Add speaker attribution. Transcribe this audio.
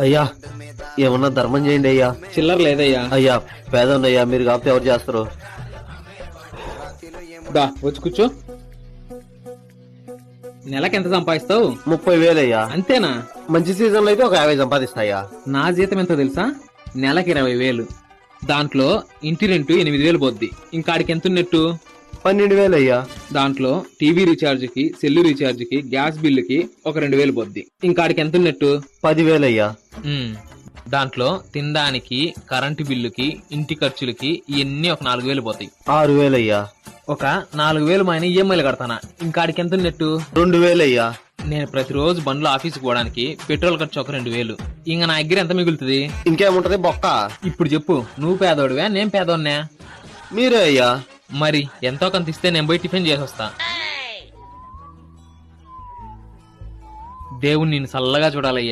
Speaker 1: అయ్యా ఏమన్నా ధర్మం చేయండి అయ్యా.
Speaker 2: చిల్లర లేదయ్యా.
Speaker 1: అయ్యా పేదన్నయ్యా, మీరు కాకపోతే ఎవరు చేస్తారు?
Speaker 2: దా వచ్చి కూర్చో. నెలకి ఎంత సంపాదిస్తావు?
Speaker 1: 30,000 అయ్యా.
Speaker 2: అంతేనా?
Speaker 1: మంచి సీజన్ లో అయితే ఒక 50 సంపాదిస్తాయా.
Speaker 2: నా జీతం ఎంతో తెలుసా? నెలకి 20,000. దాంట్లో ఇంటి రెంట్ 8,000 పోద్ది. ఇంకాడికి ఎంత ఉన్నట్టు?
Speaker 1: 12,000 అయ్యా.
Speaker 2: దాంట్లో టీవీ రీఛార్జ్ కి, సెల్లు రీఛార్జ్ కి, గ్యాస్ బిల్లుకి ఒక 2,000 పోద్ది. ఇంకాడికి ఎంత ఉన్నట్టు?
Speaker 1: 10,000 అయ్యా.
Speaker 2: దాంట్లో తినడానికి, కరెంటు బిల్లుకి, ఇంటి ఖర్చులకి ఇవన్నీ ఒక 4,000 పోతాయి.
Speaker 1: 6,000 అయ్యా.
Speaker 2: ఒక 4,000 మైన ఈఎంఐలు కడతానా. ఇంకాడికి ఎంత ఉన్నట్టు?
Speaker 1: 2,000 అయ్యా.
Speaker 2: నేను ప్రతిరోజు బండ్లో ఆఫీస్కి పోవడానికి పెట్రోల్ ఖర్చు ఒక 2,000. ఇంక నా దగ్గర ఎంత మిగులుతుంది?
Speaker 1: ఇంకేముంటది బొక్క.
Speaker 2: ఇప్పుడు చెప్పు, నువ్వు పేదోడివా నేను పేదోడినా?
Speaker 1: మీరే అయ్యా.
Speaker 2: మరి ఎంతో కొంత ఇస్తే నేను పోయి టిఫిన్ చేసొస్తా. దేవుడు నిన్ను చల్లగా చూడాలయ్యా.